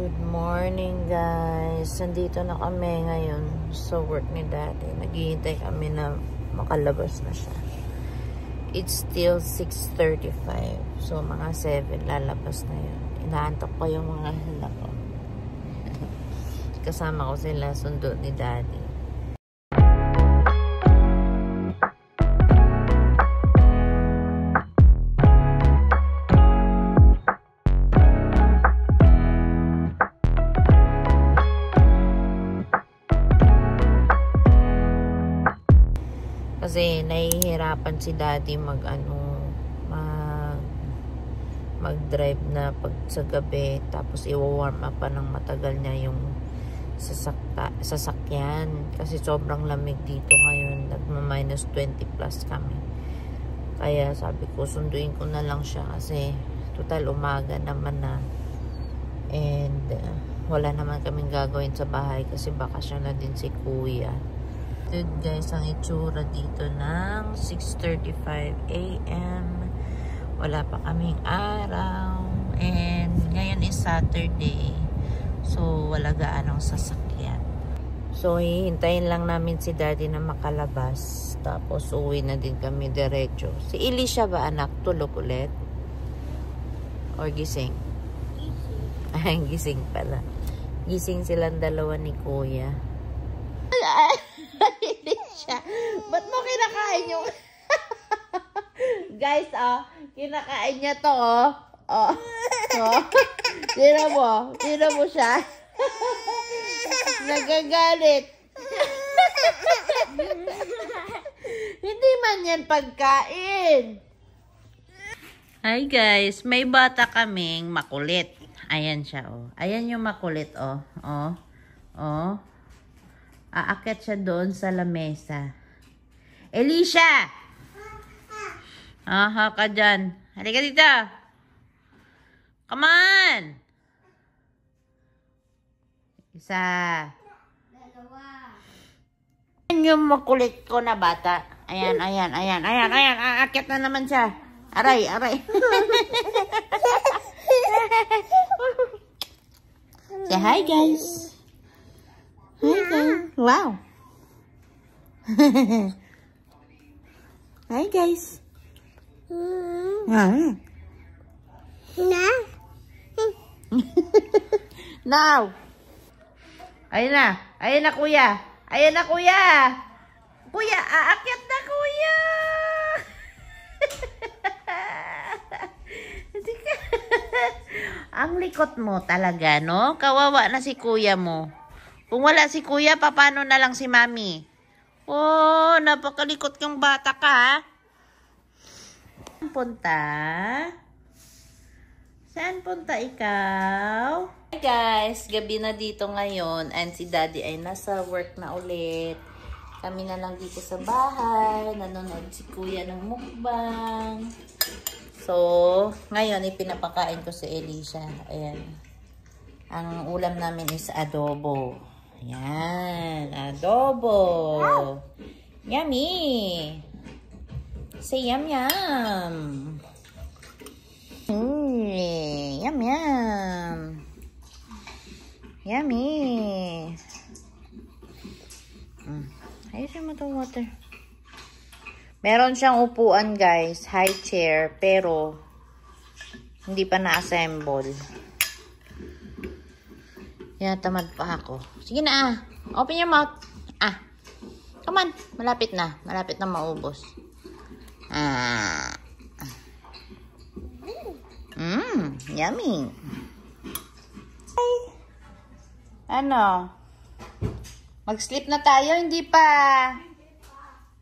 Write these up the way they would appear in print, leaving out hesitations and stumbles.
Good morning guys. Nandito na kami ngayon sa work ni Daddy. Naghihintay kami na makalabas na siya. It's still 6:35. So mga 7 lalabas na yun. Inaantok pa yung mga anak ko. Kasama ko sila sundo ni Daddy. Kasi nahihirapan si Daddy mag-drive na pag sa gabi, tapos i-warm up pa ng matagal niya yung sasakyan kasi sobrang lamig dito ngayon, nagma-minus 20 plus kami. Kaya sabi ko sunduin ko na lang siya kasi total umaga naman na, and wala naman kaming gagawin sa bahay kasi bakasyon na din si Kuya. Good guys, ang itsura dito ng 6:35 AM. Wala pa kaming araw. And ngayon is Saturday. So, wala gaanong sasakyan. So, hihintayin lang namin si Daddy na makalabas. Tapos, uwi na din kami diretso. Si Elisha ba anak? Tulog ulit? Or gising? Gising. Gising pala. Gising silang dalawa ni Kuya. Siya. Ba't mo kinakain yung guys, kinakain niya to, tira mo siya. Nagagalit. Hindi man yan pagkain. Hi guys, may bata kaming makulit. Ayan siya, ayan yung makulit, aakyat siya doon sa lamesa. Elisha! Aha ka dyan. Halika dito. Come on! Isa. Ayan yung makulit ko na bata. Ayan. Aakyat na naman siya. Aray. Say hi guys. Wow. Hi guys. Now. Ayun na kuya. Kuya, aakyat na kuya. Ang likot mo talaga, no? Kawawa na si kuya mo. Kung wala si kuya, paano na lang si mami? Oh, napakalikot kang bata ka, ha? Saan punta? Saan punta ikaw? Hi guys, gabi na dito ngayon and si Daddy ay nasa work na ulit. Kami na lang dito sa bahay. Nanonood si kuya ng mukbang. So, ngayon ipinapakain ko si Elisha. Ayan. Ang ulam namin is adobo. Ayan, adobo. Yummy. Say yum. Yum. Yummy. Ayusin mo itong water. Meron siyang upuan guys, high chair, pero hindi pa na-assemble. Yan, tamad pa ako. Sige na, open your mouth. Come on. Malapit na maubos. Yummy. Hi. Ano? Mag-sleep na tayo, hindi pa.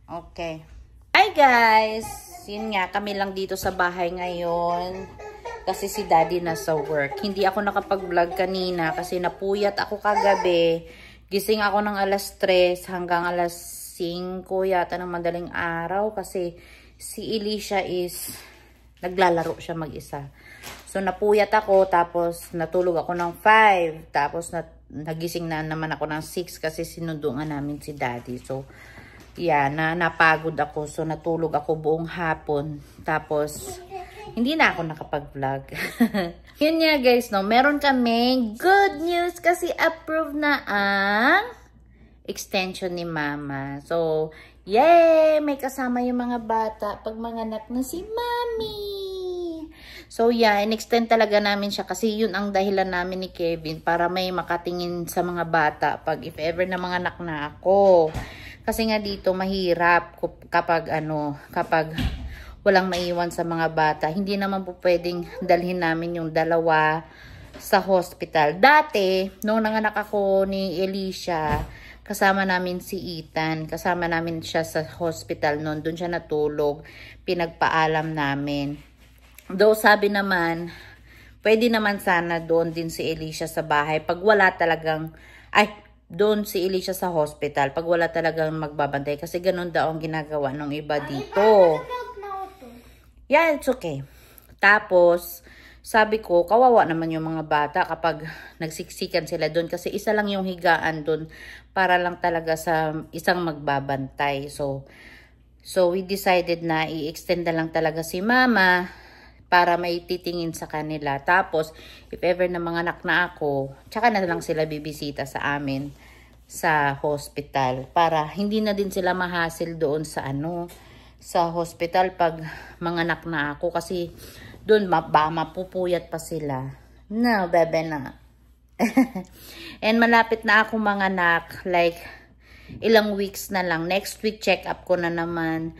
Okay. Hi guys. Yun nga, kami lang dito sa bahay ngayon. Kasi si Daddy nasa work. Hindi ako nakapag-vlog kanina kasi napuyat ako kagabi. Gising ako ng alas 3 hanggang alas 5 yata ng madaling araw kasi si Elisha is naglalaro siya mag-isa. So napuyat ako tapos natulog ako ng 5. Tapos nagising na naman ako ng 6 kasi sinundo nga namin si Daddy. So napagod ako. So natulog ako buong hapon. Tapos hindi na ako nakapag-vlog. Yun nga guys, no, meron kaming good news kasi approve na ang extension ni Mama. So, yay! May kasama yung mga bata pag manganak na si Mami. So, yeah, in-extend talaga namin siya kasi yun ang dahilan namin ni Kevin para may makatingin sa mga bata pag if ever na manganak na ako. Kasi nga dito mahirap kapag walang maiwan sa mga bata. Hindi naman po pwedeng dalhin namin yung dalawa sa hospital. Dati, nung nanganak ako ni Alicia, kasama namin si Ethan. Kasama namin siya sa hospital noon. Doon siya natulog. Pinagpaalam namin. Though sabi naman, pwede naman sana doon din si Alicia sa bahay. Pag wala talagang, doon si Alicia sa hospital. Pag wala talagang magbabantay. Kasi ganun daw ang ginagawa ng iba dito. Yeah, it's okay. Tapos, sabi ko, kawawa naman yung mga bata kapag nagsiksikan sila doon. Kasi isa lang yung higaan doon para lang talaga sa isang magbabantay. So we decided na i-extend na lang talaga si Mama para may titingin sa kanila. Tapos, if ever na manganak na ako, tsaka na lang sila bibisita sa amin sa hospital. Para hindi na din sila mahassle doon sa sa hospital pag manganak na ako. Kasi doon mapupuyat pa sila. No, bebe na. And malapit na ako manganak. Like, ilang weeks na lang. Next week, check up ko na naman.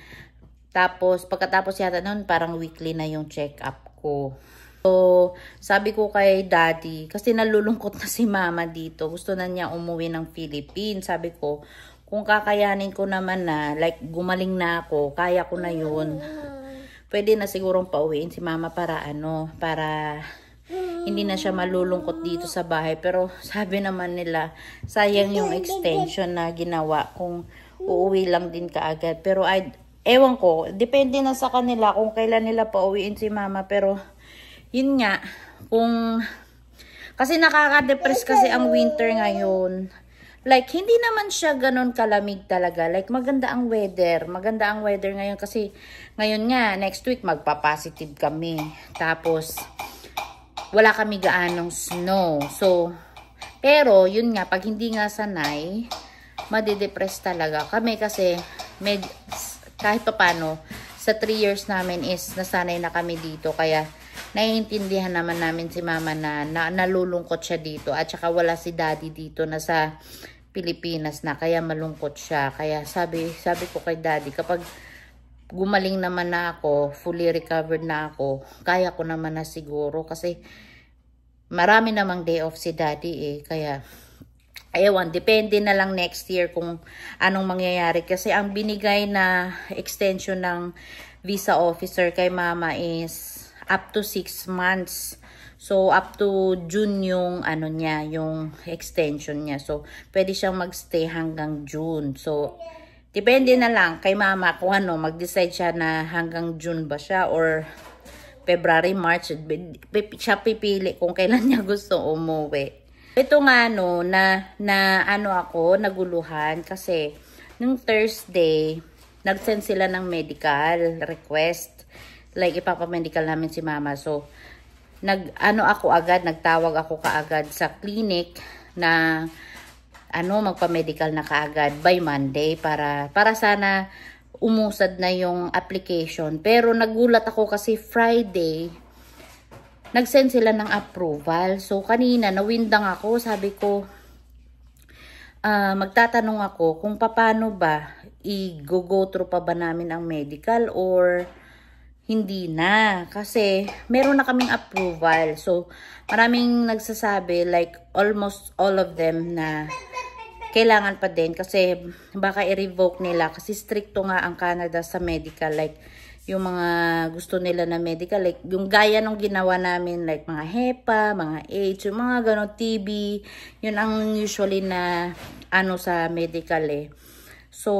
Tapos, pagkatapos yata nun, parang weekly na yung check-up ko. So, sabi ko kay Daddy, kasi nalulungkot na si Mama dito. Gusto na niya umuwi ng Philippines. Sabi ko, kung kakayanin ko naman na, like, gumaling na ako, kaya ko na yun. Pwede na sigurong pauwiin si Mama para hindi na siya malulungkot dito sa bahay. Pero, sabi naman nila, sayang yung extension na ginawa kung uuwi lang din kaagad. Pero, ewan ko, depende na sa kanila kung kailan nila pauwiin si Mama. Pero, yun nga, kasi nakaka-depress kasi ang winter ngayon. Like, hindi naman siya ganun kalamig talaga. Like, maganda ang weather. Maganda ang weather ngayon kasi, ngayon nga, next week, magpa-positive kami. Tapos, wala kami gaanong snow. So, pero, yun nga, pag hindi nga sanay, madidepress talaga. Kami kasi, kahit pa paano, sa 3 years namin is nasanay na kami dito. Kaya, naiintindihan naman namin si Mama na nalulungkot siya dito. At saka wala si Daddy dito na sa Pilipinas na. Kaya malungkot siya. Kaya sabi ko kay Daddy, kapag gumaling naman na ako, fully recovered na ako, kaya ko naman na siguro. Kasi marami namang day off si Daddy Kaya, ewan, depende na lang next year kung anong mangyayari. Kasi ang binigay na extension ng visa officer kay Mama is up to 6 months. So, up to June yung yung extension niya. So, pwede siyang magstay hanggang June. So, depende na lang kay Mama kung mag-decide siya na hanggang June ba siya or February, March. Siya pipili kung kailan niya gusto umuwi. Ito nga ako, naguluhan kasi nung Thursday, nag-send sila ng medical request. Like, ipapamedical namin si Mama. So, nagtawag ako kaagad sa clinic na magpa-medical na kaagad by Monday para sana umusad na yung application. Pero nagulat ako kasi Friday, nag-send sila ng approval. So, kanina, nawindang ako. Sabi ko, magtatanong ako kung paano ba, i-go through pa ba namin ang medical or hindi na. Kasi, meron na kaming approval. So, maraming nagsasabi, like, almost all of them na kailangan pa din. Kasi, baka i-revoke nila. Kasi, stricto nga ang Canada sa medical. Like, yung mga gusto nila na medical, like yung gaya nung ginawa namin, like mga HEPA, mga AIDS, yung mga ganon, TB, yun ang usually na sa medical So,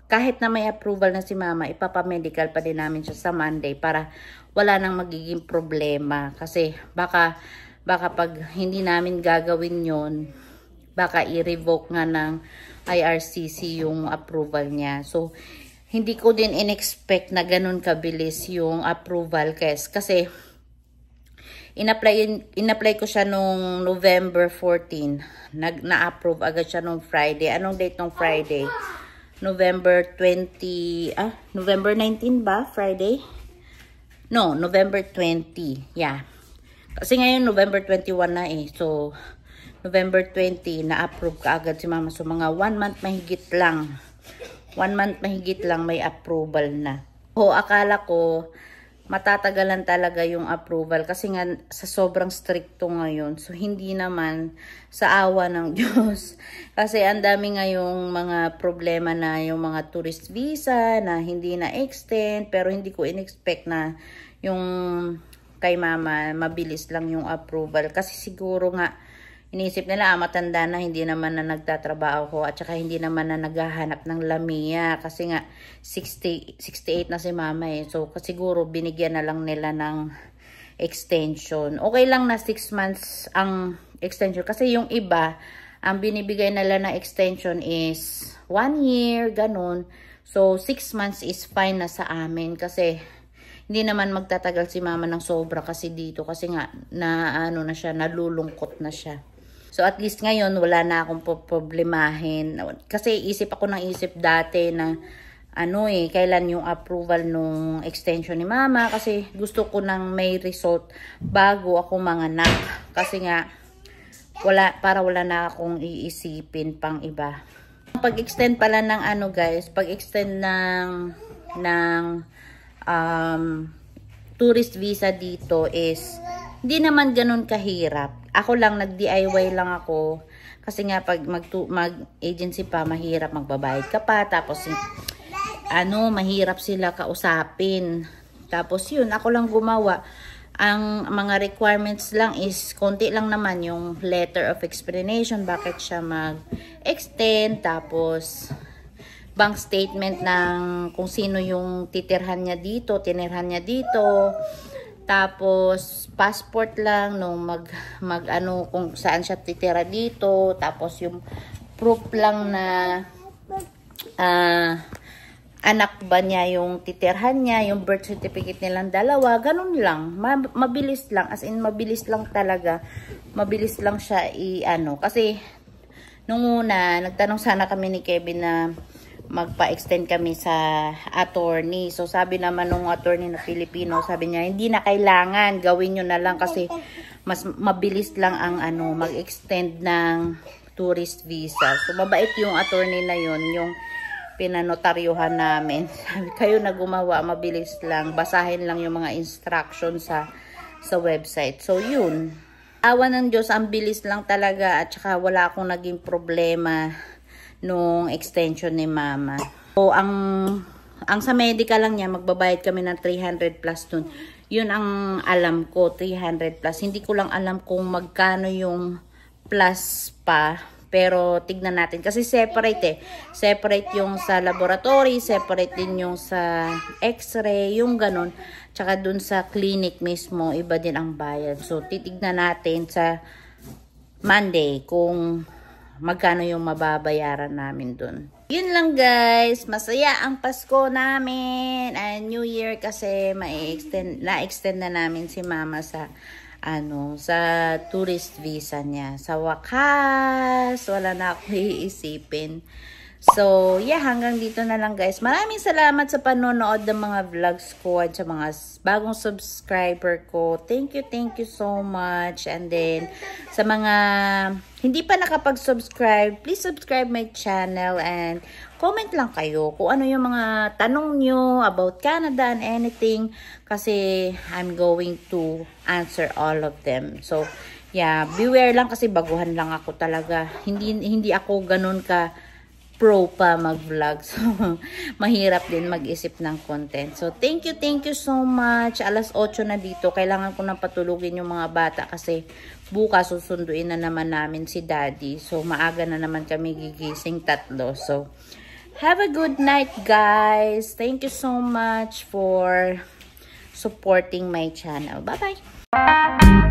kahit na may approval na si Mama, ipapamedical pa din namin siya sa Monday para wala nang magiging problema. Kasi baka pag hindi namin gagawin yon, baka i-revoke nga ng IRCC yung approval niya. So, hindi ko din in-expect na ganun kabilis yung approval kasi in-apply ko siya nung November 14. Na-approve agad siya nung Friday. Anong date nung Friday? November 19 ba? Friday? No, November 20. Yeah. Kasi ngayon November 21 na eh. So, November 20 na-approve ka agad si mama. So, mga 1 month mahigit lang. 1 month mahigit lang may approval na. O, akala ko matatagalan talaga yung approval kasi nga sa sobrang stricto ngayon. So, hindi naman sa awa ng Diyos. Kasi ang dami ngayong mga problema na yung mga tourist visa na hindi na-extend. Pero hindi ko in-expect na yung kay mama mabilis lang yung approval. Kasi siguro nga inisip nila, matanda na, hindi naman na nagtatrabaho ko at saka hindi naman na naghahanap ng lamia kasi nga 68 na si mama eh. So, siguro binigyan na lang nila ng extension. Okay lang na 6 months ang extension kasi yung iba, ang binibigay nila na extension is 1 year, ganun. So, 6 months is fine na sa amin kasi hindi naman magtatagal si mama ng sobra kasi dito kasi nga na siya, nalulungkot na siya. So, at least ngayon, wala na akong problemahin. Kasi isip ako ng isip dati na, kailan yung approval nung extension ni mama. Kasi gusto ko nang may result bago ako manganak. Kasi nga, para wala na akong iisipin pang iba. Pag-extend pala ng pag-extend ng tourist visa dito is, hindi naman ganun kahirap. Ako lang, nag-DIY lang ako. Kasi nga, pag mag-agency pa, mahirap magbabayad ka pa. Tapos, mahirap sila kausapin. Tapos, yun, ako lang gumawa. Ang mga requirements lang is, konti lang naman yung letter of explanation. Bakit siya mag-extend. Tapos, bank statement ng kung sino yung tinirhan niya dito. Tapos, passport lang nung kung saan siya titira dito. Tapos, yung proof lang na anak ba niya yung titirhan niya, yung birth certificate nilang dalawa. Ganun lang. Mabilis lang. As in, mabilis lang talaga. Mabilis lang siya Kasi, nung una, nagtanong sana kami ni Kevin na magpa-extend kami sa attorney. So, sabi naman nung attorney na Filipino, sabi niya, hindi na kailangan, gawin nyo na lang kasi mas mabilis lang ang mag-extend ng tourist visa. So, mabait yung attorney na yun, yung pinanotaryuhan namin. Sabi, kayo na gumawa, mabilis lang, basahin lang yung mga instructions sa website. So, yun. Awa ng Diyos, ang bilis lang talaga at saka wala akong naging problema nung extension ni mama. So, ang sa medical lang niya, magbabayad kami ng 300 plus dun. Yun ang alam ko, 300 plus. Hindi ko lang alam kung magkano yung plus pa. Pero, tignan natin. Kasi separate Separate yung sa laboratory, separate din yung sa x-ray, yung ganun. Tsaka dun sa clinic mismo, iba din ang bayad. So, titignan natin sa Monday kung magkano yung mababayaran namin dun. Yun lang guys, masaya ang Pasko namin and New Year kasi na-extend na namin si mama sa sa tourist visa niya. Sa wakas, wala na ako iisipin. So, yeah, hanggang dito na lang guys. Maraming salamat sa panonood ng mga vlogs ko at sa mga bagong subscriber ko. Thank you so much. And then, sa mga hindi pa nakapag-subscribe, please subscribe my channel and comment lang kayo kung ano yung mga tanong nyo about Canada and anything. Kasi, I'm going to answer all of them. So, yeah, beware lang kasi baguhan lang ako talaga. Hindi ako ganun ka pro pa mag-vlog. So, mahirap din mag-isip ng content. So, thank you so much. Alas 8 na dito. Kailangan ko nang patulugin yung mga bata kasi bukas susunduin na naman namin si Daddy. So, maaga na naman kami gigising 3. So, have a good night, guys. Thank you so much for supporting my channel. Bye-bye!